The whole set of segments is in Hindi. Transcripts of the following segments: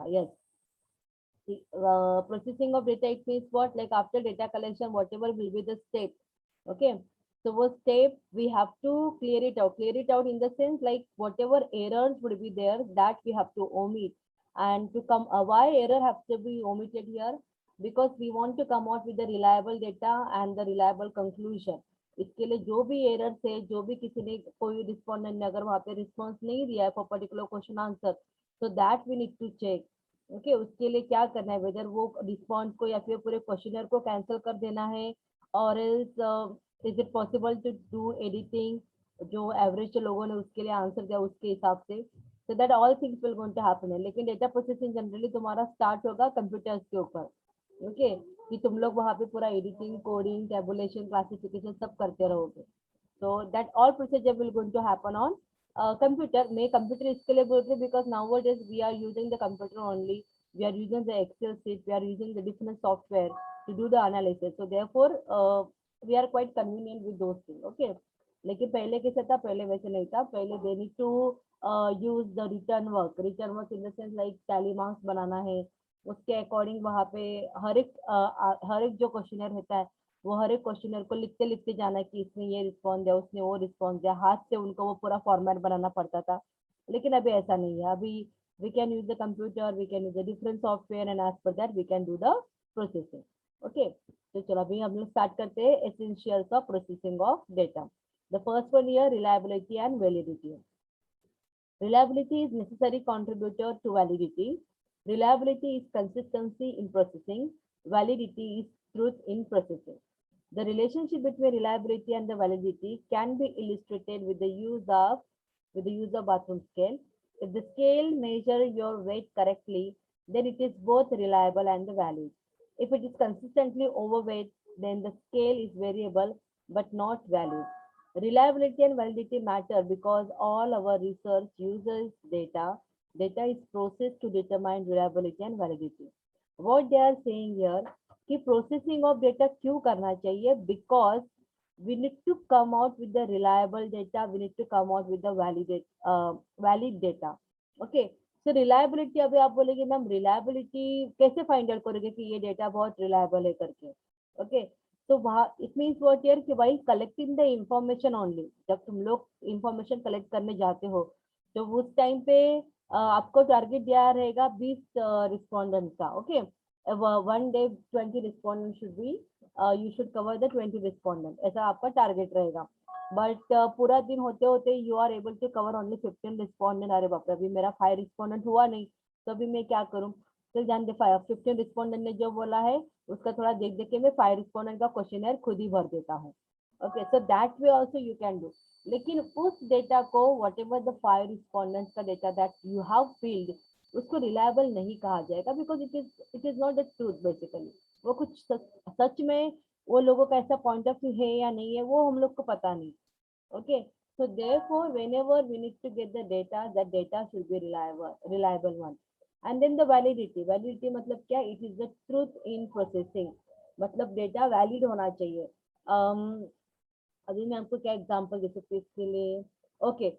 yes. Processing of data, it means what? Like after data collection, whatever will be the step. Okay. So what step we have to clear it out. Clear it out in the sense like whatever errors would be there, that we have to omit. And to come, why error have to be omitted here? Because we want to come out with the reliable data and the reliable conclusion. इसके लिए जो भी एरर है, जो भी किसी ने कोई रिस्पॉन्डेंट ने अगर वहाँ पे रिस्पॉन्स नहीं दिया है for particular question answer, so that we need to check. Okay उसके लिए क्या करना है, वेदर वो रिस्पॉन्स को या फिर पूरे क्वेश्चनर को कैंसिल कर देना है, और is it possible to do editing, जो एवरेज लोगों ने उसके लिए आंसर दिया उसके हिसाब से. So that all things will going to happen है. लेकिन डेटा प्रोसेसिंग जनरली तुम्हारा स्टार्ट होगा कंप्यूटर्स के ऊपर. ओके कि तुम लोग वहाँ पे पूरा एडिटिंग, कोडिंग, टेबुलेशन, क्लासिफिकेशन सब करते रहोगे. so that all procedure will going to happen on computer. मैं computer इसके लिए बोल रही हूँ because nowadays we are using the computer only. We are using the Excel sheet. We are using the different software to do the analysis. So therefore we are quite convenient with those things. Okay. लेकिन पहले कैसे था? पहले वैसे नहीं था. पहले they need to use the return work. Return work in the sense like tally marks बनाना है. उसके अकॉर्डिंग वहाँ पे हर एक जो क्वेश्चनर रहता है वो हर एक क्वेश्चनर को लिखते लिखते जाना कि इसने ये रिस्पॉन्स दिया, उसने वो रिस्पॉन्स दिया, हाथ से उनको वो पूरा फॉर्मेट बनाना पड़ता था. लेकिन अभी ऐसा नहीं है. अभी we can use the computer, we can use the different software and as per that we can do the processing. Okay तो चलो अभी हम लोग स्टार्ट करते हैं essentials of processing of data. The first one here reliability and validity. Reliability is necessary contributor to validity. Reliability is consistency in processing. Validity is truth in processing. The relationship between reliability and the validity can be illustrated with the use of bathroom scale. If the scale measures your weight correctly, then it is both reliable and valid. If it is consistently overweight, then the scale is variable but not valid. Reliability and validity matter because all our research uses data. Data is processed to determine reliability and validity. What they are saying here कि processing of data क्यों करना चाहिए? Because we need to come out with the reliable data. We need to come out with the valid data. Okay. So reliability, अभी आप बोलेंगे मैम reliability कैसे फाइंड आउट करोगे कि ये डेटा बहुत रिलायबल है करके. ओके तो वहाँ इट मीन्स व्हाट हियर कि while collecting the information only, जब तुम लोग इंफॉर्मेशन कलेक्ट करने जाते हो तो उस टाइम पे आपको टारगेट दिया रहेगा 20 रिस्पॉन्डेंट का. Okay one day 20 respondent should be you should cover the 20 respondent, ऐसा आपका टारगेट रहेगा. बट पूरा दिन होते होते you are able to cover only 15 respondent. अरे बाप रे अभी मेरा 5 रिस्पॉन्डेंट हुआ नहीं, तो अभी मैं क्या करूँ? तो जान दे 15 रिस्पॉन्डेंट ने जो बोला है उसका थोड़ा देख देख के मैं 5 रिस्पॉन्डेंट का क्वेश्चनर खुद ही भर देता हूँ. Okay so that way also you can do. लेकिन उस डेटा को वट एवर द 5 रिस्पॉन्डेंट्स का data that you have field, उसको रिलायबल नहीं कहा जाएगा because it is not the truth. Basically वो कुछ सच में वो लोगों का ऐसा पॉइंट ऑफ व्यू है या नहीं है वो हम लोग को पता नहीं. Okay so therefore whenever we need to get the data, that data should be reliable one. And then the validity मतलब क्या? It is the truth in processing. मतलब डेटा वैलिड होना चाहिए. अभी मैं आपको क्या एग्जांपल दे सकती हूँ इसके लिए. Okay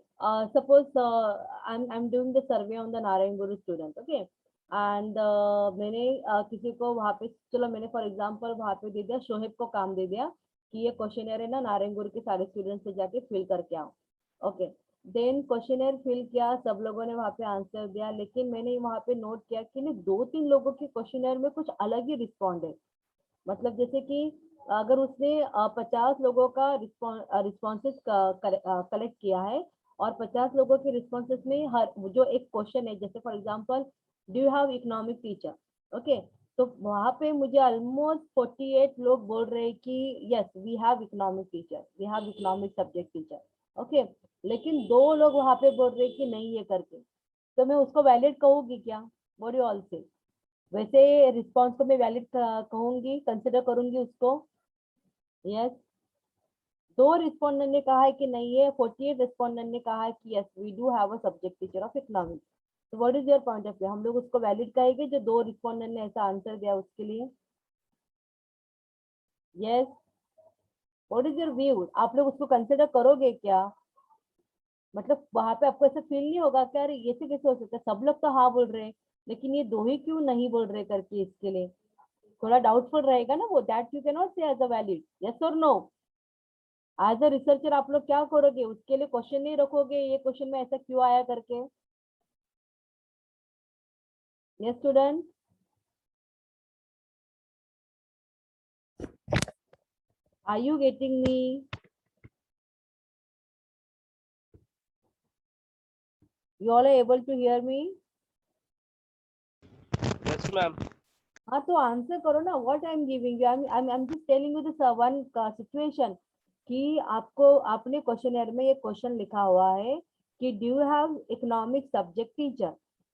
suppose I am doing the survey on the Narayan Guru student. Okay and मैंने किसी को वहाँ पे, चलो मैंने फॉर एग्जांपल वहाँ पे दे दिया, शोहेब को काम दे दिया कि ये क्वेश्चनर है ना नारायण गुरु के सारे स्टूडेंट से जाके फिल करके आओ. ओके देन क्वेश्चनर फिल किया, सब लोगों ने वहाँ पे आंसर दिया, लेकिन मैंने वहाँ पे नोट किया कि नहीं 2-3 लोगों के क्वेश्चनर में कुछ अलग ही रिस्पॉन्ड है. मतलब जैसे कि अगर उसने 50 लोगों का रिस्पॉन्सेस कलेक्ट किया है और 50 लोगों के रिस्पॉन्सेस में हर जो एक क्वेश्चन है, जैसे for example do you have economic teacher. Okay तो वहाँ पे मुझे ऑलमोस्ट 48 लोग बोल रहे हैं कि yes we have economic teacher, we have economic subject teacher. Okay लेकिन 2 लोग वहाँ पे बोल रहे हैं कि नहीं ये करके, तो मैं उसको वैलिड कहूंगी क्या? व्हाट यू ऑल से? वैसे रिस्पॉन्स को मैं वैलिड कहूंगी, कंसिडर करूंगी उसको. यस 2 रिस्पॉन्डेंट ने कहा है कि नहीं है, 48 रिस्पॉन्डेंट ने कहा है कि yes we do have a subject teacher of economics. तो what is your point of view? हम लोग उसको वैलिड कहेंगे जो 2 रिस्पॉन्डेंट ने ऐसा आंसर दिया उसके लिए. Yes what is your view? आप लोग उसको कंसिडर करोगे क्या? मतलब वहां पे आपको ऐसा फील नहीं होगा कि अरे ये से कैसे हो सकता है? सब लोग तो हाँ बोल रहे हैं, लेकिन ये दो ही क्यों नहीं बोल रहे करके इसके लिए थोड़ा डाउटफुल रहेगा ना वो, दैट यू कैन नॉट से एज अ वैलिड, यस और नो। एज अ रिसर्चर आप लोग क्या करोगे, उसके लिए क्वेश्चन नहीं रखोगे ये क्वेश्चन में ऐसा क्यों आया करके। Yes student, are you getting me? You all are able to hear me? Yes, ma'am. हाँ तो आंसर करो ना, what I am giving you, I am just telling you this one situation कि आपको आपने क्वेश्चनर में ये क्वेश्चन लिखा हुआ है कि do you have economic subject teacher,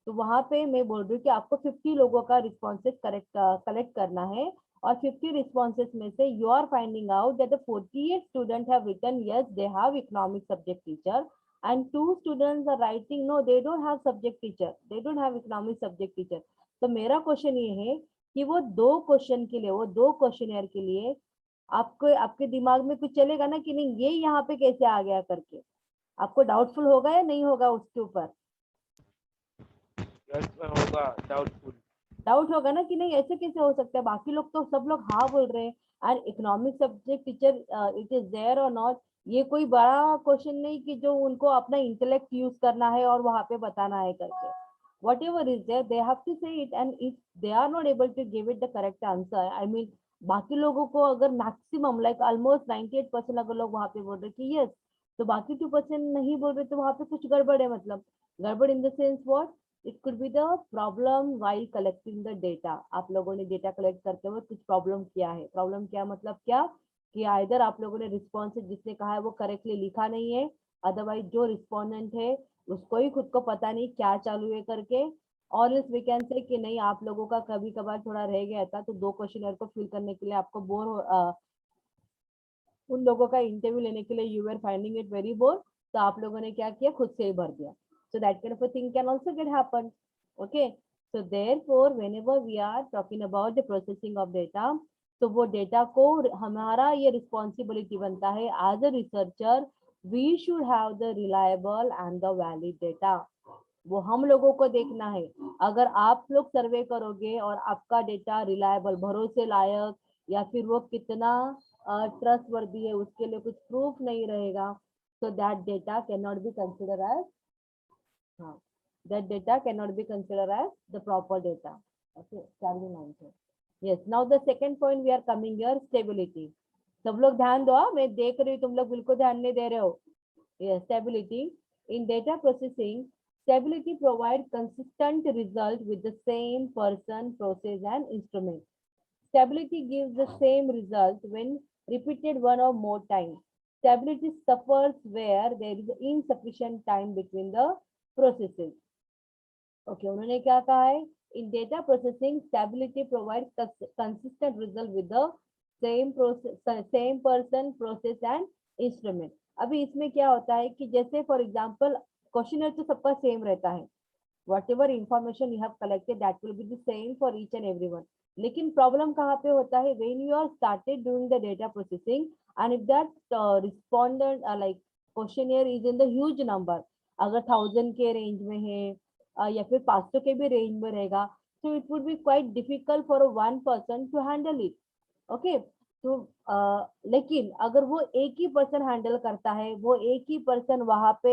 तो वहां पे मैं बोल रही हूँ कि आपको 50 लोगों का रिस्पॉन्सेस कलेक्ट करना है, और 50 रिस्पॉन्सेस में से you are finding out that the 48 student have written yes they have economic subject teacher, and 2 students are writing no they don't have subject teacher, they don't have economic subject teacher। तो मेरा क्वेश्चन ये है कि वो दो क्वेश्चन के लिए, वो दो क्वेश्चनर के लिए आपको आपके दिमाग में कुछ चलेगा ना कि नहीं ये यहाँ पे कैसे आ गया करके, आपको डाउटफुल होगा या नहीं होगा उसके ऊपर? Yes, ma'am. होगा doubtful. डाउट होगा ना कि नहीं ऐसे कैसे हो सकता है, बाकी लोग तो सब लोग हाँ बोल रहे हैं, and economic subject teacher it is there और नॉट, ये कोई बड़ा क्वेश्चन नहीं कि जो उनको अपना इंटेलेक्ट यूज करना है और वहां पे बताना है करके। Whatever is there they have to say it, and if they are not able to give it the correct answer, I mean बाकी लोगों को अगर मैक्सिमम लाइक ऑलमोस्ट 98% अगर लोग वहां पे बोल रहे कि यस, तो बाकी 2% नहीं बोल रहे, तो वहां पे कुछ गड़बड़ है, मतलब गड़बड़ in the sense what, it could be the problem while collecting the data, आप लोगों ने डेटा कलेक्ट करते हुए कुछ प्रॉब्लम किया है, प्रॉब्लम क्या मतलब क्या कि आइदर आप लोगों ने रिस्पॉन्स जिसने कहा है वो करेक्टली लिखा नहीं है, अदरवाइज जो रिस्पोंडेंट है उसको ही खुद को पता नहीं क्या चालू है करके, और इस वी कैन से कि नहीं आप लोगों का कभी कभार थोड़ा रह गया था, तो दो क्वेश्चनर को फिल करने के लिए आपको उन लोगों का इंटरव्यू लेने के लिए you are finding it very bore, तो आप लोगों ने क्या किया खुद से ही भर दिया, so that kind of a thing can also get happen, okay। So therefore whenever we are talking about the processing of data, तो वो डेटा को हमारा ये रिस्पॉन्सिबिलिटी बनता है as a researcher, we should have the reliable and the valid data, वो हम लोगों को देखना है। अगर आप लोग सर्वे करोगे और आपका डेटा रिलायबल भरोसे लायक या फिर वो कितना ट्रस्ट वर्दी है उसके लिए कुछ प्रूफ नहीं रहेगा, so that data cannot be considered as हाँ, that data cannot be considered as the proper data, okay, Charlie mentioned। Yes, now the second point we are coming here, stability। सब लोग ध्यान दो, मैं देख रही हूँ तुम लोग बिल्कुल ध्यान नहीं दे रहे हो। Yes, stability in data processing, stability provides consistent result with the same person, process and instrument। Stability gives the same result when repeated one or more times। Stability suffers where there is insufficient time between the processes। Okay, उन्होंने क्या कहा है? In data processing, stability provides consistent result with the same process, same person, process and instrument। अभी इसमें क्या होता है कि जैसे फॉर एग्जाम्पल क्वेश्चनर तो सबका सेम रहता है, whatever information you have collected that will be the same for each and everyone, लेकिन प्रॉब्लम कहाँ पे होता है, when you are started doing the data processing and if that respondent like questionnaire is in the huge number, अगर 1000 के रेंज में है या फिर 500 के भी रेंज में रहेगा, so it would be quite difficult for a one person to handle it, okay। तो लेकिन अगर वो एक ही पर्सन हैंडल करता है, वो एक ही पर्सन वहां पे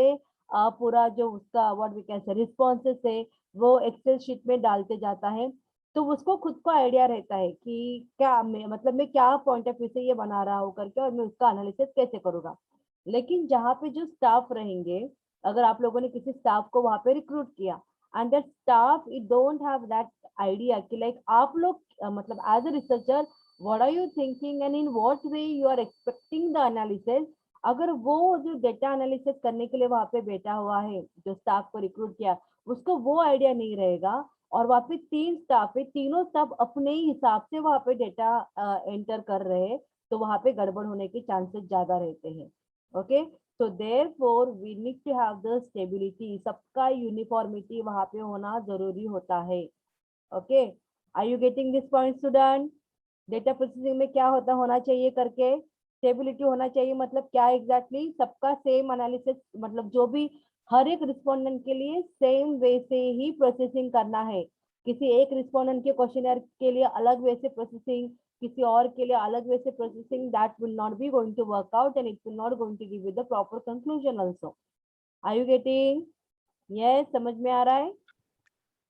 पूरा जो उसका what we can say responses है वो एक्सेल शीट में डालते जाता है, तो उसको खुद को आइडिया रहता है कि क्या मतलब मैं क्या पॉइंट ऑफ व्यू से ये बना रहा हूँ करके, और मैं उसका एनालिसिस कैसे करूंगा। लेकिन जहाँ पे जो स्टाफ रहेंगे, अगर आप लोगों ने किसी स्टाफ को वहां पे रिक्रूट किया and that staff it don't have that idea कि लाइक आप लोग मतलब as a researcher what are you thinking and in what way you are expecting the analysis, अगर वो जो डेटा एनालिसिस करने के लिए वहां पे बैठा हुआ है जो स्टाफ को रिक्रूट किया, उसको वो आइडिया नहीं रहेगा, और वहां पे 3 स्टाफ है, तीनों स्टाफ अपने ही हिसाब से वहां पे डेटा एंटर कर रहे हैं, तो वहां पे गड़बड़ होने के चांसेस ज्यादा रहते हैं, okay. So therefore we need to have the stability, सबका यूनिफॉर्मिटी वहां पे होना जरूरी होता है, okay. Are you getting this point student? Data processing में क्या होता होना चाहिए करके, स्टेबिलिटी होना चाहिए मतलब क्या एग्जैक्टली सबका सेम एनालिसिस, मतलब जो भी हर एक रिस्पोंडेंट के लिए सेम वे से ही प्रोसेसिंग करना है। किसी एक रिस्पोंडेंट के क्वेश्चनर के लिए अलग वे से प्रोसेसिंग, किसी और के लिए अलग वे से processing, that will not be going to work out and it will not going to give you the proper conclusion also. Are you getting? Yes, समझ में आ रहा है?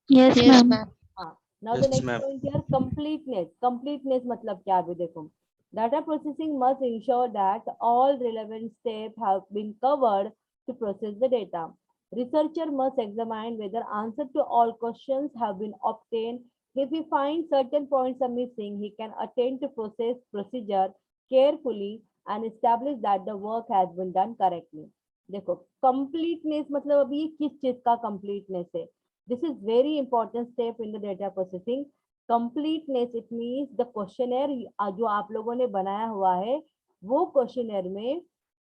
Yes, Yes, ma'am. ma'am. हाँ, now the Yes, next ma'am. Point here, completeness. Completeness मतलब क्या? अभी देखो, data processing must ensure that all relevant step have been covered to process the data. Researcher must examine whether answer to all questions have been obtained. If he finds certain points are missing, he can attend to procedure carefully and establish that the work has been done correctly. देखो, completeness मतलब अभी किस चीज का completeness है? This is very important step in the data processing. Completeness, it means the questionnaire जो आप लोगों ने बनाया हुआ है, वो questionnaire में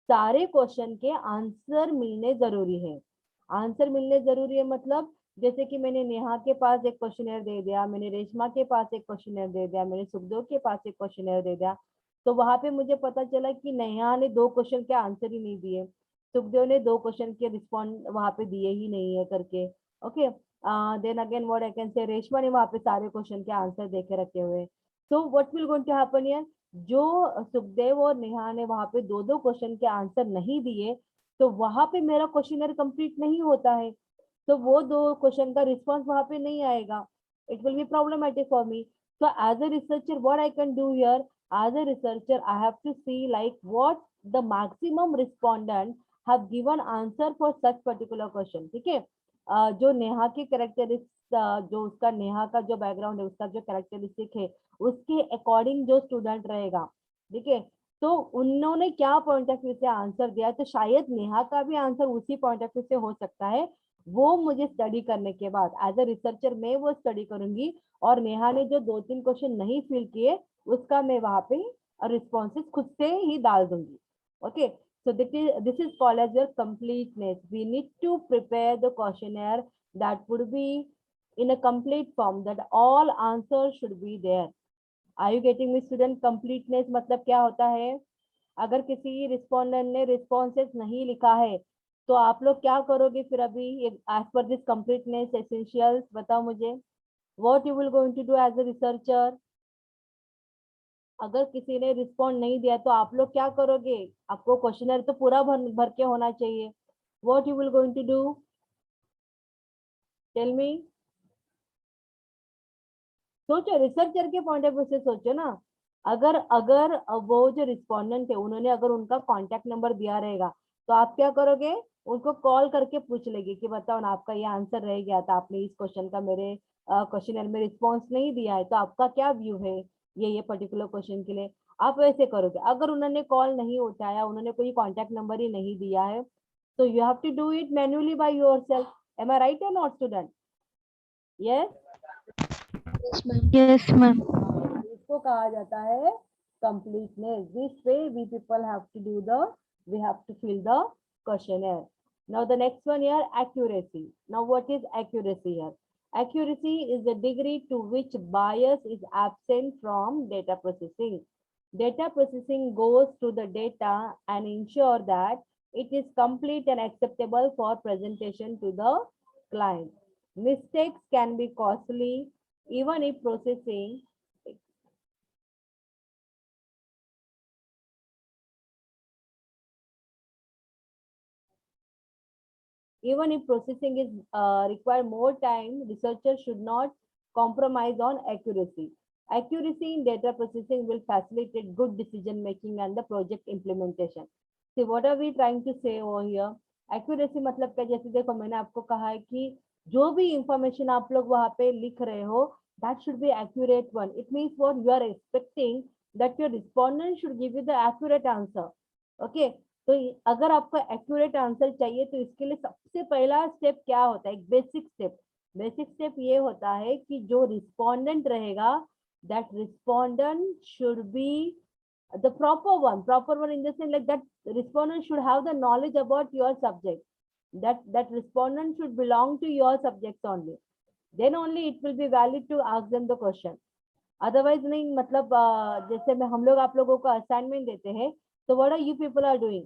सारे क्वेश्चन के आंसर मिलने जरूरी है। आंसर मिलने जरूरी है मतलब, जैसे कि मैंने नेहा के पास एक क्वेश्चनर दे दिया, मैंने रेशमा के पास एक क्वेश्चनर दे दिया, मैंने सुखदेव के पास एक क्वेश्चनर दे दिया, तो वहां पे मुझे पता चला कि नेहा ने 2 क्वेश्चन के आंसर ही नहीं दिए, सुखदेव ने 2 क्वेश्चन के रिस्पॉन्ड वहां पे दिए ही नहीं है करके। Okay, then again what I can say, Reshma ने वहां पे सारे क्वेश्चन के आंसर देके रखे हुए। So what will going to happen here, जो सुखदेव और नेहा ने वहां पे 2-2 क्वेश्चन के आंसर नहीं दिए, तो वहां पे मेरा क्वेश्चनर कंप्लीट नहीं होता है, तो वो 2 क्वेश्चन का रिस्पॉन्स वहां पे नहीं आएगा। It will be problematic for me. So as a researcher what I can do here, as a researcher I have to see like what the maximum respondent have given answer for such particular question. ठीक है, जो नेहा की कैरेक्टरिस्टिक, जो उसका नेहा का जो बैकग्राउंड है, उसका जो कैरेक्टरिस्टिक है, उसके अकॉर्डिंग जो स्टूडेंट रहेगा, ठीक है, तो उन्होंने क्या पॉइंट ऑफ व्यू से आंसर दिया, तो शायद नेहा का भी आंसर उसी पॉइंट ऑफ व्यू से हो सकता है। वो मुझे स्टडी करने के बाद एज अ रिसर्चर मैं वो स्टडी करूंगी, और नेहा ने जो 2-3 क्वेश्चन नहीं फिल किए, उसका मैं वहां पे रिस्पॉन्सेस खुद से ही डाल दूंगी। Okay, so this is called as your completeness. We need to prepare the questionnaire that would be in a complete form, that all answers should be there. Are you getting me student? Completeness मतलब क्या होता है? अगर किसी रिस्पोंडेंट ने रिस्पॉन्सेस नहीं लिखा है, तो आप लोग क्या करोगे फिर? अभी as per this completeness essentials बताओ मुझे, what you will going to do as a researcher? अगर किसी ने रिस्पॉन्ड नहीं दिया तो आप लोग क्या करोगे? आपको क्वेश्चनर तो पूरा भर के होना चाहिए। What you will going to do? Tell me. सोचो, रिसर्चर के पॉइंट ऑफ व्यू से सोचो ना। अगर अगर वो जो रिस्पोंडेंट है, उन्होंने अगर उनका कांटेक्ट नंबर दिया रहेगा, तो आप क्या करोगे? उनको कॉल करके पूछ लेंगे कि बताओ ना, आपका ये आंसर रह गया था, आपने इस क्वेश्चन का मेरे क्वेश्चनर में रिस्पॉन्स नहीं दिया है, तो आपका क्या व्यू है ये पर्टिकुलर क्वेश्चन के लिए। आप वैसे करोगे। अगर उन्होंने कॉल नहीं उठाया, उन्होंने कोई कॉन्टेक्ट नंबर ही नहीं दिया है, तो you have to do it manually by yourself. Am I right और not student? Yes, Yes, ma'am. Yes, ma'am. इसको कहा जाता है completeness. This way we people have to do the, we have to fill the questionnaire. Now the next one here, accuracy. Now what is accuracy here? Accuracy is the degree to which bias is absent from data processing. Data processing goes to the data and ensure that it is complete and acceptable for presentation to the client. Mistakes can be costly even if processing is require more time. Researchers should not compromise on accuracy. Accuracy in data processing will facilitate good decision making and the project implementation. See, what are we trying to say over here? Accuracy मतलब क्या? जैसे देखो, मैंने आपको कहा है कि जो भी इंफॉर्मेशन आप लोग वहां पे लिख रहे हो, that should be accurate one. It means what you are expecting that your respondent should give you the accurate answer. Okay, तो अगर आपको एक्यूरेट आंसर चाहिए, तो इसके लिए सबसे पहला स्टेप क्या होता है? एक बेसिक स्टेप। बेसिक स्टेप ये होता है कि जो रिस्पोंडेंट रहेगा, that respondent should be the proper one in the sense like that respondent should have the knowledge about your subject, that respondent should belong to your subject only, then only it will be valid to ask them the question. Otherwise नहीं, मतलब जैसे मैं हम लोग आप लोगों को असाइनमेंट देते हैं, तो what are you people are doing?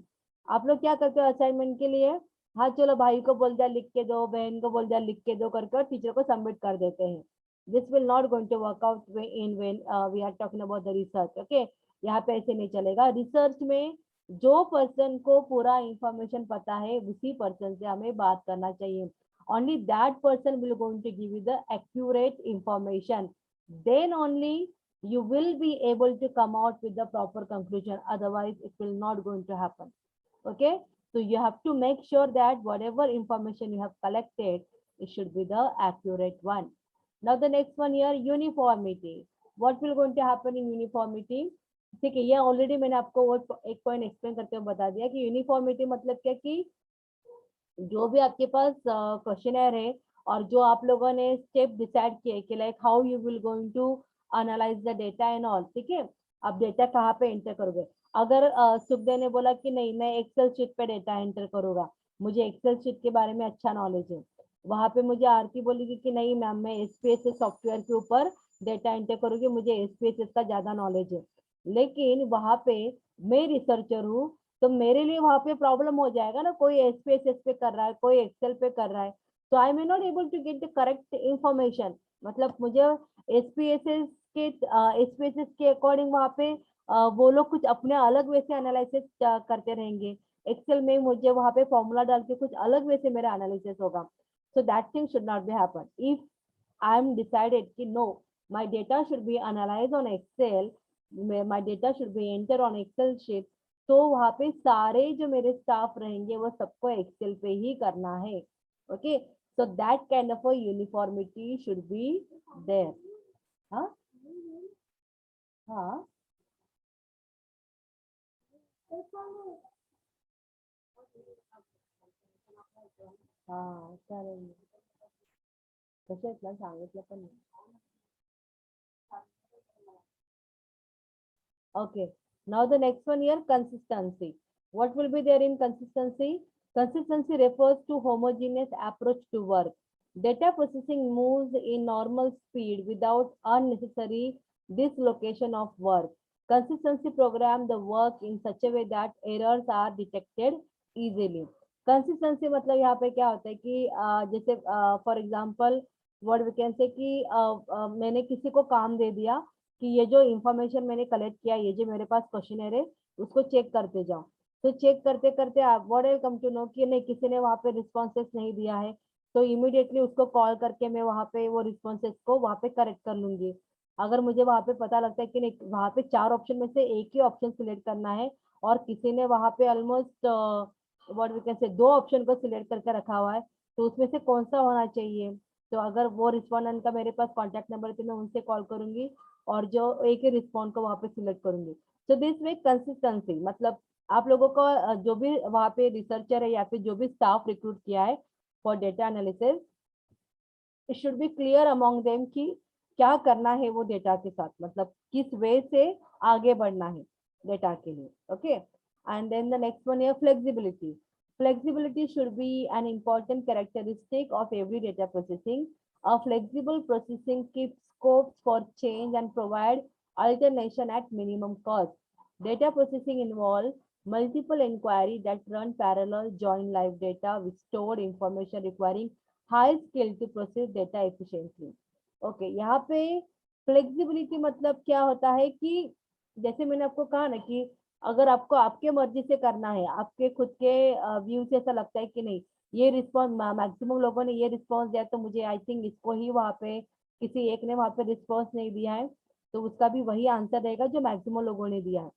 आप लोग क्या करते हो असाइनमेंट के लिए? हाँ चलो भाई को बोल दिया लिख के दो, बहन को बोल दिया लिख के दो करके, और टीचर को सबमिट कर देते हैं. This will not going to work out in when we are talking about the research. Okay, यहाँ पे ऐसे नहीं चलेगा. रिसर्च में जो पर्सन को पूरा इंफॉर्मेशन पता है उसी पर्सन से हमें बात करना चाहिए. only that person will going to give you the accurate information. Then only you will be able to come out with the proper conclusion, otherwise it will not going to happen. Okay, so you have to make sure that whatever information you have collected, it should be the accurate one. Now the next one here, uniformity. What will going to happen in uniformity? ठीक है, ये ऑलरेडी मैंने आपको वो एक पॉइंट एक्सप्लेन करते हुए बता दिया कि यूनिफॉर्मिटी मतलब क्या, कि जो भी आपके पास क्वेश्चनर है और जो आप लोगों ने स्टेप डिसाइड किए कि like how you will going to analyse the data and all. ठीक है, आप डेटा कहाँ पे एंटर करोगे. अगर सुखदेव ने बोला कि नहीं मैं एक्सेल शीट पे डेटा एंटर करूंगा, मुझे एक्सेल शीट के बारे में अच्छा नॉलेज है, वहां पे मुझे आरती बोलेगी कि नहीं मैम मैं एसपीएसएस सॉफ्टवेयर के ऊपर डेटा एंटर करूंगी, मुझे एसपीएसएस का ज्यादा नॉलेज है. लेकिन वहां पे मैं रिसर्चर हूँ, तो मेरे लिए वहां पे प्रॉब्लम हो जाएगा ना. कोई एसपीएसएस पे कर रहा है, कोई एक्सेल पे कर रहा है, तो I may not able to get the correct information. मतलब मुझे एसपीएसएस के अकॉर्डिंग वहां पे वो लोग कुछ अपने अलग वे से एनालिसिस करते रहेंगे. एक्सेल में मुझे वहां पे फॉर्मूला डाल के कुछ अलग वे से मेरा एनालिसिस होगा. So that thing should not be happen. If I am decided कि no, my data should be analyse on Excel, my data should be enter on Excel sheet, तो वहां पे सारे जो मेरे स्टाफ रहेंगे वो सबको एक्सेल पे ही करना है. Okay, so that kind of a uniformity should be there. हाँ हाँ हाँ चालेल. तसं तुला सांगितलं पण नाही. Okay. Now the next one here, consistency. What will be there in consistency? Consistency refers to homogeneous approach to work. Data processing moves in normal speed without unnecessary dislocation of work. Consistency program the work in such a way that errors are detected easily. Consistency मतलब यहाँ पे क्या होता है कि जैसे for example what we can say कि मैंने किसी को काम दे दिया कि ये जो इंफॉर्मेशन मैंने कलेक्ट किया, ये जो मेरे पास क्वेश्चनर है उसको चेक करते जाओ. तो चेक करते करते आप what I come to know कि नहीं किसी ने वहां पे रिस्पॉन्सेस नहीं दिया है, तो इमीडिएटली उसको कॉल करके मैं वहां पे वो रिस्पॉन्सेस को वहां पे करेक्ट कर लूंगी. अगर मुझे वहां पे पता लगता है कि नहीं वहां पे 4 ऑप्शन में से एक ही ऑप्शन सिलेक्ट करना है और किसी ने वहां पे ऑलमोस्ट व्हाट वी कैन से 2 ऑप्शन को सिलेक्ट करके रखा हुआ है, तो उसमें से कौन सा होना चाहिए. तो अगर वो रिस्पॉन्डेंट का मेरे पास कॉन्टेक्ट नंबर है तो मैं उनसे कॉल करूंगी और जो एक ही रिस्पॉन्ड को वहां पे सिलेक्ट करूंगी. सो दिस वे कंसिस्टेंसी मतलब आप लोगों को जो भी वहां पे रिसर्चर है या फिर जो भी स्टाफ रिक्रूट किया है for data analysis, it should be clear among them कि क्या करना है वो डेटा के साथ, मतलब किस वे से आगे बढ़ना है डेटा के लिए. Okay, and then the next one है flexibility. Flexibility should be an important characteristic of every data processing. A flexible processing keeps scopes for change and provide alternation at minimum cost. Data processing involves multiple inquiries that run parallel, join live data with stored information requiring high skill to process data efficiently. Okay, यहाँ पे फ्लेक्सिबिलिटी मतलब क्या होता है कि जैसे मैंने आपको कहा ना कि अगर आपको आपके मर्जी से करना है, आपके खुद के व्यू से ऐसा लगता है कि नहीं ये रिस्पॉन्स मैक्सिमम लोगों ने ये रिस्पॉन्स दिया तो मुझे आई थिंक इसको ही वहां पे किसी एक ने वहां पे रिस्पॉन्स नहीं दिया है, तो उसका भी वही आंसर रहेगा जो मैक्सिमम लोगों ने दिया है.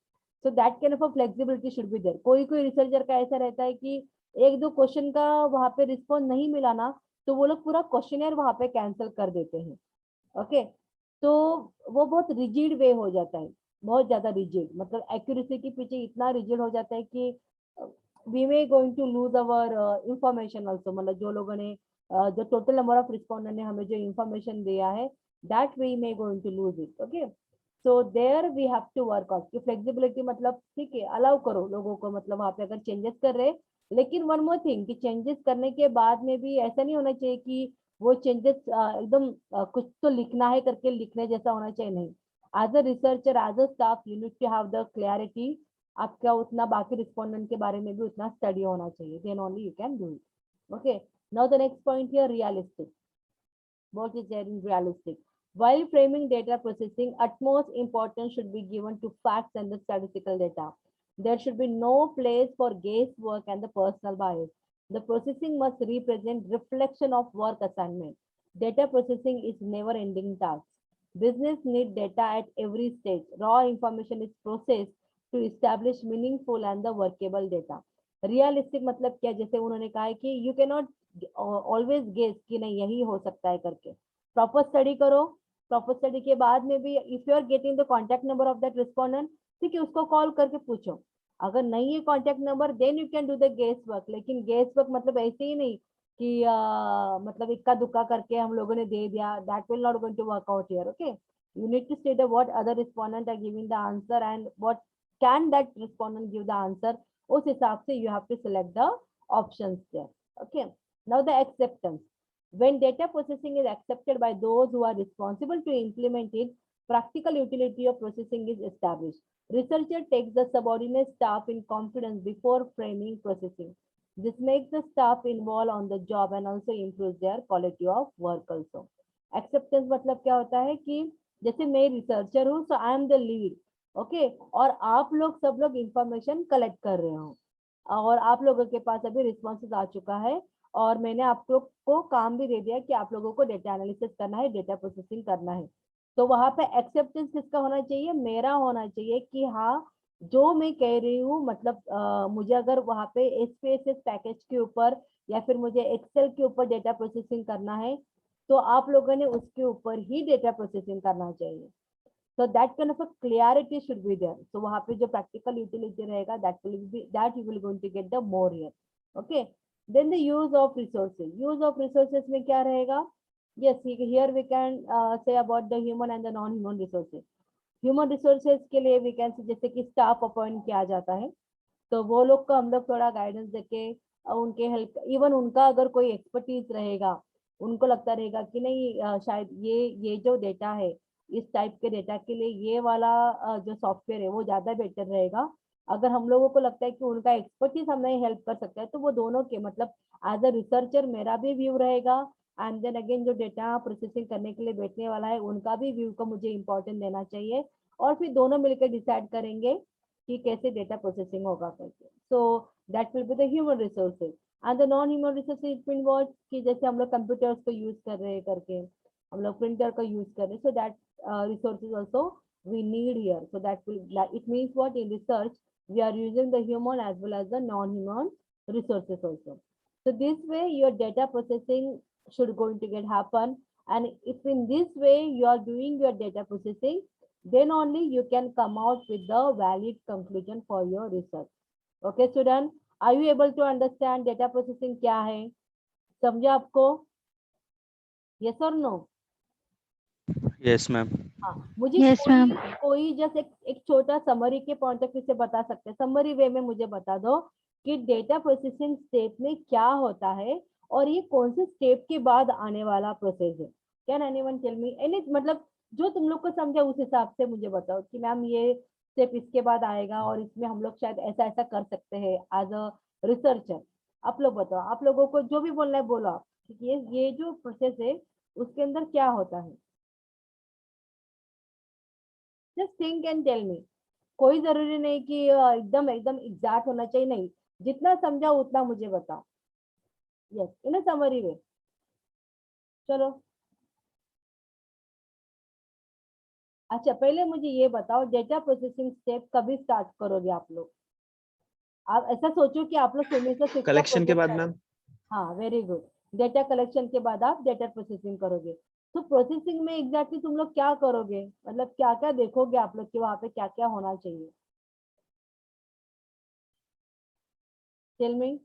So that kind of flexibility should be there. कोई कोई रिसर्चर का ऐसा रहता है कि एक दो क्वेश्चन का वहां पे रिस्पॉन्स नहीं मिला ना, तो वो लोग पूरा क्वेश्चनर वहां पे कैंसिल कर देते हैं. ओके, तो वो बहुत रिजिड वे हो जाता है, बहुत ज्यादा रिजिड, मतलब एक्यूरेसी के पीछे इतना रिजिड हो जाता है कि we may going to lose our information also. मतलब जो लोगों ने जो टोटल नंबर ऑफ रिस्पॉन्डेंट ने हमें जो इंफॉर्मेशन दिया है, that we may going to lose it. Okay, so there we have to work out कि फ्लेक्सिबिलिटी मतलब ठीक है अलाउ करो लोगों को, मतलब वहां पे अगर चेंजेस कर रहे, लेकिन वन मोर थिंग कि चेंजेस करने के बाद में भी ऐसा नहीं होना चाहिए कि वो चेंजेस एकदम कुछ तो लिखना है करके लिखने जैसा होना चाहिए. नहीं, as a researcher as a staff you need to have the clarity. आपका उतना बाकी रिस्पोंडेंट के बारे में भी उतना स्टडी होना चाहिए, then only you can do it. Okay. Now the next point here, realistic. What is there in realistic? While framing data processing, utmost importance should be given to facts and the statistical data. There should be no place for guesswork and the personal bias. The processing must represent reflection of work assignment. Data processing is never-ending task. Business need data at every stage. Raw information is processed to establish meaningful and the workable data. Realistic मतलब क्या, जैसे उन्होंने कहा है कि you cannot ऑलवेज गेस कि नहीं यही हो सकता है करके, प्रॉपर स्टडी करो. प्रॉपर स्टडी के बाद में भी if you are getting the contact number of that respondent, ठीक है, उसको कॉल करके पूछो. अगर नहीं है contact number, then you can do the guess work. लेकिन गेस वर्क मतलब ऐसे ही नहीं कि मतलब इक्का दुक्का करके हम लोगों ने दे दिया, that will not going to work out here. Okay, you need to see the what other respondent are giving the answer and what can that respondent give the answer. उस हिसाब से you have to select the options there. Okay. Now the acceptance. When data processing is accepted by those who are responsible to implement it, practical utility of processing is established. Researcher takes the subordinate staff in confidence before framing processing. This makes the staff involved on the job and also improves their quality of work also. Acceptance मतलब क्या होता है कि जैसे मैं रिसर्चर हूँ, so I am the lead, okay, और आप लोग सब लोग इंफॉर्मेशन कलेक्ट कर रहे हो और आप लोगों के पास अभी रिस्पॉन्सेज आ चुका है और मैंने आप लोग को काम भी दे दिया कि आप लोगों को डेटा एनालिसिस करना है, डेटा प्रोसेसिंग करना है. तो वहां पे एक्सेप्टेंस किसका होना चाहिए? मेरा होना चाहिए कि हाँ, जो मैं कह रही हूँ मतलब मुझे अगर वहां पे एसपीएसएस पैकेज के ऊपर या फिर मुझे एक्सेल के ऊपर डेटा प्रोसेसिंग करना है, तो आप लोगों ने उसके ऊपर ही डेटा प्रोसेसिंग करना चाहिए. So that kind of a clarity should be there. So वहाँ पे जो practical utility रहेगा, that you will going to get the more here. Okay. Then the use of resources. Use of resources में क्या रहेगा? Yes, here we can say about the human and the non-human resources. Human resources के लिए we can say जैसे कि staff appoint किया जाता है, तो वो लोग को हम लोग थोड़ा गाइडेंस देके उनके हेल्प, इवन उनका अगर कोई एक्सपर्टीज रहेगा, उनको लगता रहेगा कि नहीं शायद ये जो डेटा है, इस टाइप के डेटा के लिए ये वाला जो सॉफ्टवेयर है वो ज्यादा बेटर रहेगा. अगर हम लोगों को लगता है कि उनका एक्सपर्टीज हमें हेल्प कर सकता है, तो वो दोनों के मतलब एज अ रिसर्चर मेरा भी व्यू रहेगा एंड देन अगेन जो डेटा प्रोसेसिंग करने के लिए बैठने वाला है उनका भी व्यू को मुझे इंपॉर्टेंट देना चाहिए. और फिर दोनों मिलकर डिसाइड करेंगे कि कैसे डेटा प्रोसेसिंग होगा करके. So that will be the human resources. And the non human resources it mean what, कि जैसे हम लोग कंप्यूटर्स को यूज कर रहे हैं करके, हम लोग प्रिंटर का यूज कर रहे हैं, so that resources also we need here. So that will, it means what, in research we are using the human as well as the non-human resources also. So this way your data processing should going to get happen, and if in this way you are doing your data processing, then only you can come out with the valid conclusion for your research. Okay student, are you able to understand data processing क्या है? समझा आपको? Yes or no? Yes ma'am. हाँ, मुझे Yes, ma'am. कोई जस्ट एक छोटा समरी के पॉइंट ऑफ व्यू से बता सकते हैं, समरी वे में मुझे बता दो कि डेटा प्रोसेसिंग स्टेप में क्या होता है और ये कौन से स्टेप के बाद आने वाला प्रोसेस है. Can anyone tell me any, मतलब जो तुम लोग को समझा उस हिसाब से मुझे बताओ कि मैम ये स्टेप इसके बाद आएगा और इसमें हम लोग शायद ऐसा ऐसा कर सकते हैं एज अ रिसर्चर. आप लोग बताओ, आप लोगों को जो भी बोलना है बोलो आप, ये जो प्रोसेस है उसके अंदर क्या होता है. Just think and tell me. कोई जरूरी नहीं कि एकदम एकदम एग्जैक्ट होना चाहिए, नहीं, जितना समझा उतना मुझे बताओ. यस, इन अ समरी वे. चलो, अच्छा पहले मुझे ये बताओ, डेटा प्रोसेसिंग स्टेप कभी स्टार्ट करोगे आप लोग? आप ऐसा सोचो कि आप लोग सेमेस्टर 6 का कलेक्शन के बाद प्रोजेक्ट. मैम. हाँ, वेरी गुड. डेटा कलेक्शन के बाद आप डेटा प्रोसेसिंग करोगे. तो प्रोसेसिंग में एग्जैक्टली तुम लोग क्या करोगे, मतलब क्या क्या देखोगे आप लोग कि वहां पे क्या क्या होना चाहिए? Tell me.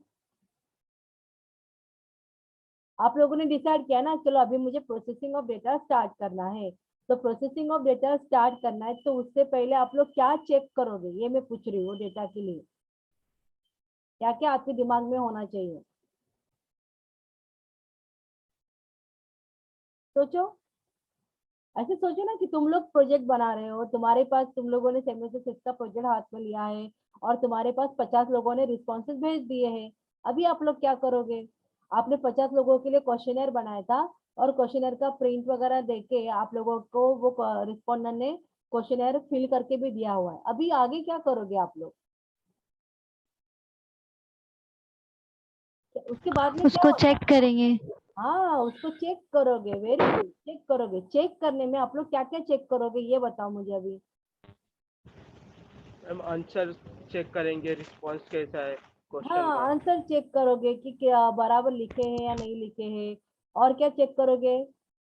आप लोगों ने डिसाइड किया ना, चलो अभी मुझे प्रोसेसिंग ऑफ डेटा स्टार्ट करना है. तो प्रोसेसिंग ऑफ डेटा स्टार्ट करना है, तो उससे पहले आप लोग क्या चेक करोगे, ये मैं पूछ रही हूँ. डेटा के लिए क्या क्या आपके दिमाग में होना चाहिए? सोचो, ऐसे सोचो ना कि तुम लोग प्रोजेक्ट बना रहे हो, तुम्हारे पास, तुम लोगों ने सेमेस्टर 6 का प्रोजेक्ट हाथ में लिया है और तुम्हारे पास 50 लोगों ने रिस्पॉन्सेज भेज दिए हैं. अभी आप लोग क्या करोगे? आपने 50 लोगों के लिए क्वेश्चनर बनाया था और क्वेश्चनर का प्रिंट वगैरह देके आप लोगों को वो रिस्पोंडेंट ने क्वेश्चनर फिल करके भी दिया हुआ है। अभी आगे क्या करोगे आप लोग? उसके बाद में क्या उसको होता है? चेक करेंगे। हाँ, उसको चेक करोगे। वेरी गुड, चेक करोगे। चेक करने में आप लोग क्या क्या चेक करोगे ये बताओ मुझे अभी। मैम आंसर चेक करेंगे, रिस्पॉन्स कैसा है क्वेश्चन हाँ, का। आंसर चेक करोगे कि क्या बराबर लिखे हैं या नहीं लिखे हैं। और क्या चेक करोगे?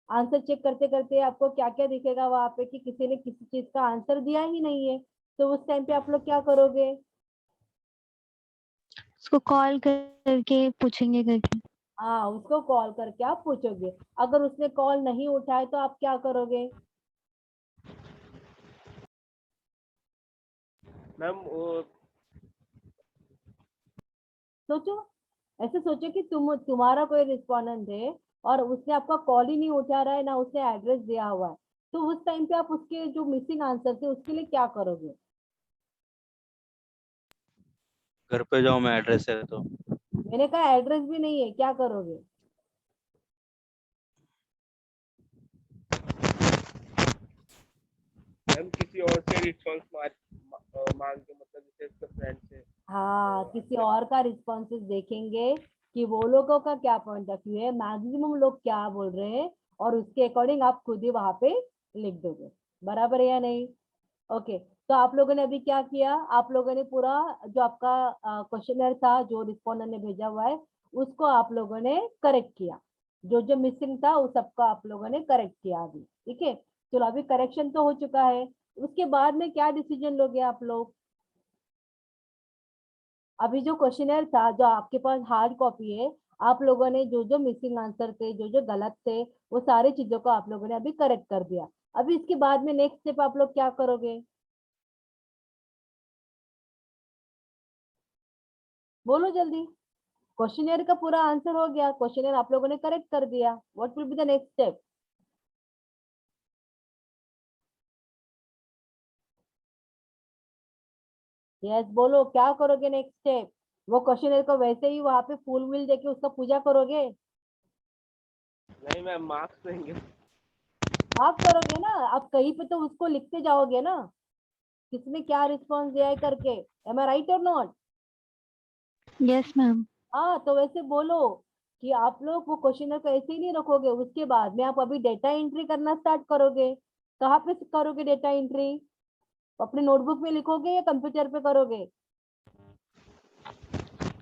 आंसर चेक करते करते आपको क्या क्या दिखेगा वहां पे कि किसी ने किसी चीज का आंसर दिया ही नहीं है, तो उस टाइम पे आप लोग क्या करोगे? उसको कॉल करके पूछेंगे करके। हाँ, उसको कॉल करके आप पूछोगे। अगर उसने कॉल नहीं उठाए तो आप क्या करोगे? मैम वो सोचो, ऐसे सोचो कि तुम्हारा कोई रिस्पोंडेंट है और उसने आपका कॉल ही नहीं उठा रहा है, ना उसने एड्रेस दिया हुआ है, तो उस टाइम पे आप उसके जो मिसिंग आंसर थे उसके लिए क्या करोगे? घर पे जाओ, मैं एड्रेस है तो। मैंने कहा एड्रेस भी नहीं है, क्या करोगे? मैम किसी और से रिस्पॉन्स मांग के, मतलब जैसे उसके फ्रेंड से। हाँ, किसी और का रिस्पॉन्सेस देखेंगे कि वो लोगों का क्या पॉइंट ऑफ व्यू है, मैक्सिमम लोग क्या बोल रहे हैं, और उसके अकॉर्डिंग आप खुद ही वहां पे लिख दोगे। बराबर है या नहीं? ओके। तो आप लोगों ने अभी क्या किया? आप लोगों ने पूरा जो आपका क्वेश्चनर था जो रिस्पोंडर ने भेजा हुआ है उसको आप लोगों ने करेक्ट किया। जो जो मिसिंग था उस सबको आप लोगों ने करेक्ट किया अभी। ठीक है, चलो अभी करेक्शन तो हो चुका है। उसके बाद में क्या डिसीजन लोगे आप लोग? अभी जो क्वेश्चनर था जो आपके पास हार्ड कॉपी है, आप लोगों ने जो जो मिसिंग आंसर थे, जो जो गलत थे, वो सारी चीजों को आप लोगों ने अभी करेक्ट कर दिया। अभी इसके बाद में नेक्स्ट स्टेप आप लोग क्या करोगे? बोलो जल्दी। क्वेश्चनर का पूरा आंसर हो गया, क्वेश्चनर आप लोगों ने करेक्ट कर दिया। What will be the next step? Yes, बोलो क्या करोगे नेक्स्ट स्टेप? वो क्वेश्चनर को वैसे ही वहां पे फूल विल देके उसका पूजा करोगे? नहीं मैम, मार्क्स देंगे। आप करोगे ना, आप कहीं पे तो उसको लिखते जाओगे ना, किसने क्या रिस्पॉन्स दिया है करके। एम आई राइट और नॉट? Yes ma'am. हाँ, तो वैसे बोलो कि आप लोग वो क्वेश्चनर को ऐसे ही नहीं रखोगे। उसके बाद में आप अभी डेटा एंट्री करना स्टार्ट करोगे। कहाँ पे करोगे डेटा एंट्री? अपने नोटबुक में लिखोगे या कंप्यूटर पे करोगे?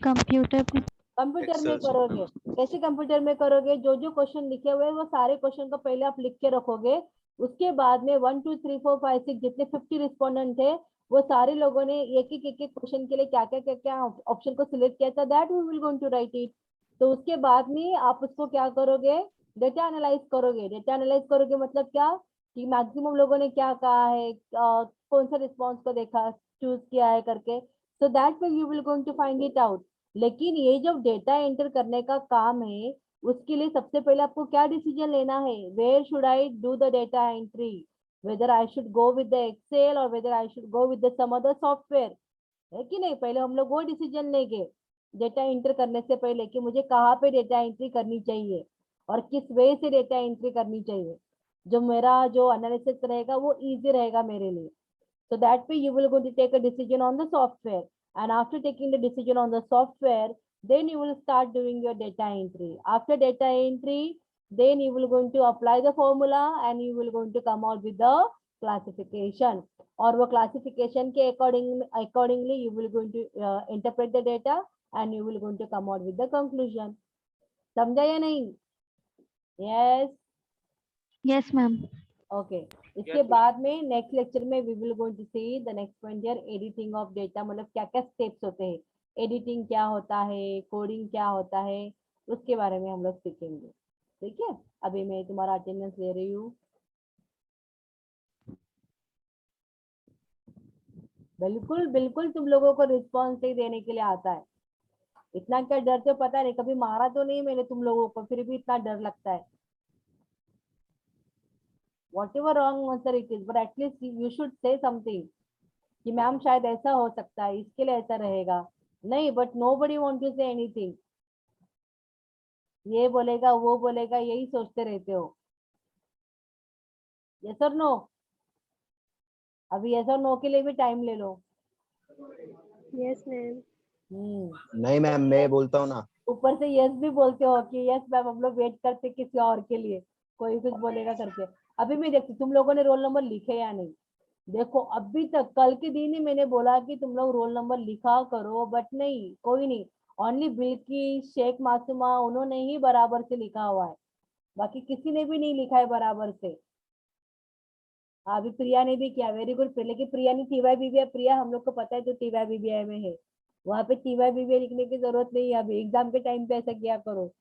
कंप्यूटर पे। कंप्यूटर में एक्सेल शीट करोगे। में। कैसे कंप्यूटर में करोगे? जो जो क्वेश्चन लिखे हुए हैं वो सारे क्वेश्चन को पहले आप लिख के रखोगे। उसके बाद में 1 2 3 4 5 6 जितने 50 रिस्पोंडेंट थे, वो सारे लोगों ने एक एक क्वेश्चन के लिए क्या ऑप्शन को सिलेक्ट किया था, that we will going to write it. तो उसके बाद में आप उसको क्या करोगे? डेटा एनालाइज करोगे। डेटा एनालाइज करोगे मतलब क्या? कि मैक्सिमम लोगों ने क्या कहा है, कौन सा रिस्पॉन्स को देखा, चूज किया है करके। So that way you will going to find it out. लेकिन ये जब डेटा एंटर करने का काम है, उसके लिए सबसे पहले आपको क्या डिसीजन लेना है? Where should I do the data entry? Whether I should go with the Excel और whether I should go with the some other software? है कि नहीं? पहले हम लोग वो डिसीजन लेंगे डेटा एंटर करने से पहले कि मुझे कहाँ पे डेटा एंट्री करनी चाहिए और किस वे से डेटा एंट्री करनी चाहिए। जो मेरा जो एनालिसिस रहेगा वो इजी रहेगा मेरे लिए। So that way you will going to take a decision on the software. And after taking the decision on the software, then you will start doing your data entry. After data entry, then you will going to apply the formula and you will going to come out with the classification. और वो classification के accordingly you will going to interpret the data and you will going to come out with the conclusion. समझा या नहीं? Yes. Yes ma'am. ओके। इसके यस मैम। बाद में नेक्स्ट लेक्चर में we will going to see the next point here, editing of data. मतलब क्या क्या स्टेप्स होते हैं, एडिटिंग क्या होता है, कोडिंग क्या होता है, उसके बारे में हम लोग सीखेंगे। ठीक है, अभी मैं तुम्हारा अटेंडेंस ले रही हूँ। बिल्कुल बिल्कुल तुम लोगों को रिस्पॉन्स सही देने के लिए आता है। इतना क्या डरते हो पता नहीं, कभी मारा तो नहीं मैंने तुम लोगों को, फिर भी इतना डर लगता है। What ever wrong answer it is, but at least you should say something कि मैम शायद ऐसा हो सकता है, इसके लिए ऐसा रहेगा। नहीं, but nobody want to say anything. ये बोलेगा वो बोलेगा, यही सोचते रहते हो। यस और नो? अभी यस और नो के लिए भी टाइम ले लो। Yes ma'am. नहीं मैम, मैं बोलता हूँ ना। ऊपर से यस भी बोलते हो कि यस मैम हम लोग वेट करते किसी और के लिए, कोई कुछ बोलेगा करके। अभी मैं देखती तुम लोगों ने रोल नंबर लिखे या नहीं। देखो अभी तक कल के दिन ही मैंने बोला कि तुम लोग रोल नंबर लिखा करो, बट नहीं, कोई नहीं। ओनली बिल्की, शेख मासूमा, उन्होंने ही बराबर से लिखा हुआ है, बाकी किसी ने भी नहीं लिखा है बराबर से। अभी प्रिया ने भी किया, वेरी गुड। लेकिन प्रिया ने टीवाई बीबीआई, प्रिया हम लोग को पता है तो टीवाई बीबीआई में है, वहां पे टीवाई बीबीआई लिखने की जरूरत नहीं है। अभी एग्जाम के टाइम पे ऐसा किया करो।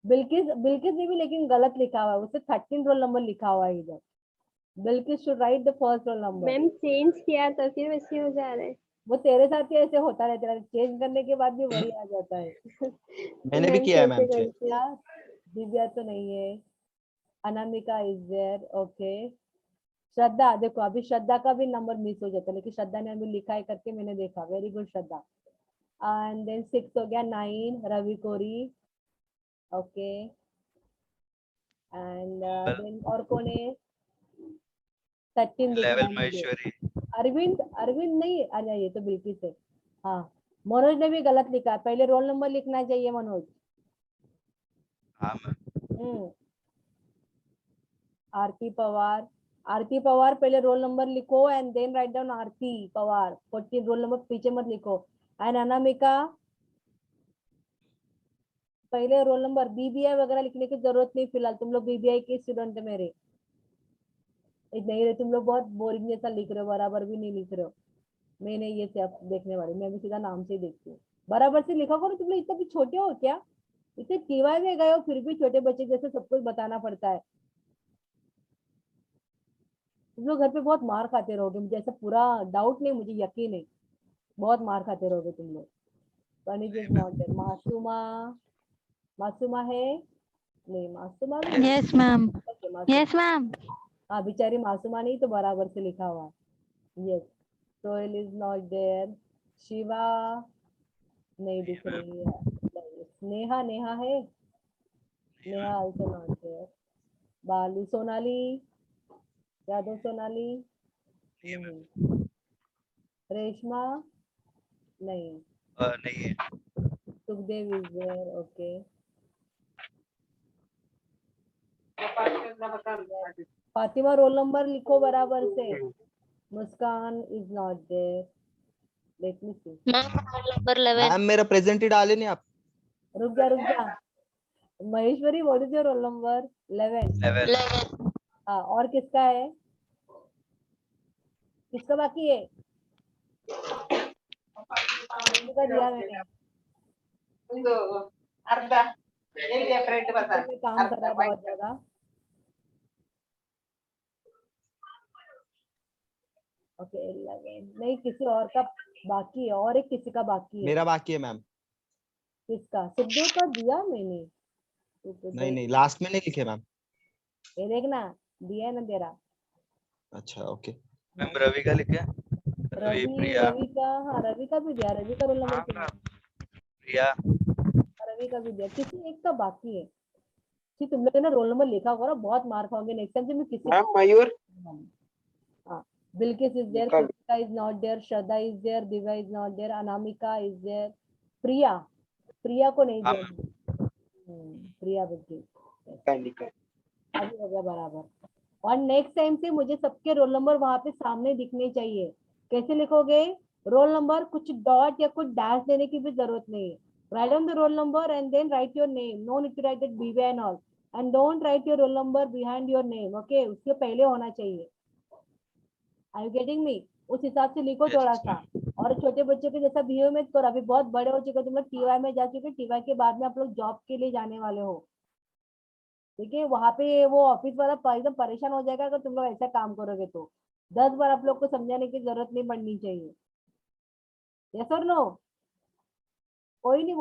बिल्किस, बिल्किस ने भी लेकिन गलत लिखा हुआ है, उससे 13 रोल नंबर लिखा हुआ है इधर। Bilkis should write the first roll number. Ma'am change किया तो फिर वैसे हो जा रहा है। वो तेरे साथ ही ऐसे होता रहता है, चेंज करने के बाद भी वही आ जाता है। मैंने भी किया है मैम चेंज। क्या? दिव्या तो नहीं है। Anamika is there, okay. Shraddha, देखो अभी श्रद्धा का भी नंबर मिस हो जाता है, लेकिन श्रद्धा ने अभी लिखा है करके मैंने देखा, very good Shraddha. And then 6 हो गया, 9 Ravi Kori, okay. And then और कौन है? 13 लेवल दिखा मुझे। महेश्वरी। अरविंद, अरविंद नहीं, अरे ये तो बिल्किस है। हाँ, मनोज ने भी गलत लिखा है, पहले रोल नंबर लिखना चाहिए मनोज। हाँ मैम। आरती पवार, आरती पवार पहले रोल नंबर लिखो and then write down Aarti Pawar, 14 roll number पीछे मत लिखो। एंड अनामिका, पहले रोल नंबर। बीबीआई वगैरह लिखने की जरूरत नहीं फिलहाल, तुम लोग बीबीआई के स्टूडेंट है मेरे। नहीं रे, तुम लोग बहुत बोरिंग जैसा लिख रहे हो, बराबर भी नहीं लिख रहे हो। मैं नहीं ये सब देखने वाली, मैं भी सीधा नाम से ही देखती हूँ। बराबर से लिखा करो, तुम लोग इतना भी छोटे हो क्या? इतने टीवाई में गए हो फिर भी छोटे बच्चे जैसे सब कुछ बताना पड़ता है। तुम लोग घर पे बहुत मार खाते रहोगे, मुझे ऐसा पूरा डाउट नहीं, मुझे यकीन है बहुत मार खाते रहोगे तुम लोग। Taniz is not there. Masuma, Masuma है नहीं, मासूमा भी नहीं। Yes ma'am. Okay, Masuma, yes ma'am. हाँ बेचारी मासूमा नहीं तो बराबर से लिखा हुआ है। Yes, Sohail is not there. Shiva नहीं दिख रही है। नहीं, नेहा, नेहा है, नेहा आल्सो नॉट देयर। बालू, सोनाली यादव, सोनाली नहीं। रेशमा नहीं। नहीं है। Sukhdev is there, okay. Fatima roll number लिखो बराबर से। Muskan is not there, let me see. Number 11। Ma'am मेरा प्रेजेंट ही डाले नहीं आप। रुक जा, रुक जा। Maheshwari, what is your roll number? 11। Level. हाँ, और किसका है? किसका बाकी है? किसका दिया मैंने? मैं काम कर रहा है बहुत ज्यादा। ओके, 11 नहीं, किसी और का बाकी है, और एक किसी का बाकी है। मेरा बाकी है मैम। किसका? सुखदेव का दिया मैंने। नहीं नहीं, लास्ट में नहीं लिखे मैम। ये देखना, दिया है ना तेरा। अच्छा ओके। मैम रवि का लिखे। रवि, रवि, प्रिया। रवि का, हाँ रवि का भी दिया, रवि का रोल नंबर हाँ कितना? मैम। प्रिया। रवि का भी दिया, किसी एक का बाकी है। ठीक, तुम लोग ना रोल नंबर लिखा करो, बहुत मार खाओगे नेक्स्ट टाइम से। मैं किसी मैम मयूर। हाँ, बिल्किस इज देयर, निकल। Kritika is not there, Shraddha is there, Divya is not there, Anamika is there. Priya, Priya को नहीं हाँ दिया। मैम। प्रिया बुद्धि, निकल। अभी हो गया बराबर। और नेक्स्ट टाइम से मुझे सबके रोल नंबर वहां पे सामने दिखने चाहिए। कैसे लिखोगे रोल नंबर? कुछ डॉट या कुछ डैश देने की भी जरूरत नहीं है। Write down the roll number and then write your name, no need to write that बीवी and all, and don't write your roll number behind your name, okay? उसके पहले होना चाहिए। Are you getting me? उस हिसाब से लिखो थोड़ा सा। और छोटे बच्चों के जैसा बिहेव मत करो, अभी बहुत बड़े हो चुके हो तुम लोग, टीवाई में जा चुके, टीवाई के बाद में आप लोग जॉब के लिए जाने वाले हो। ठीक है, वहां पे वो ऑफिस वाला एकदम परेशान हो जाएगा अगर तुम लोग ऐसा काम करोगे तो। 10 बार आप लोग को समझाने की जरूरत नहीं पड़नी चाहिए। यस और नो? कोई नहीं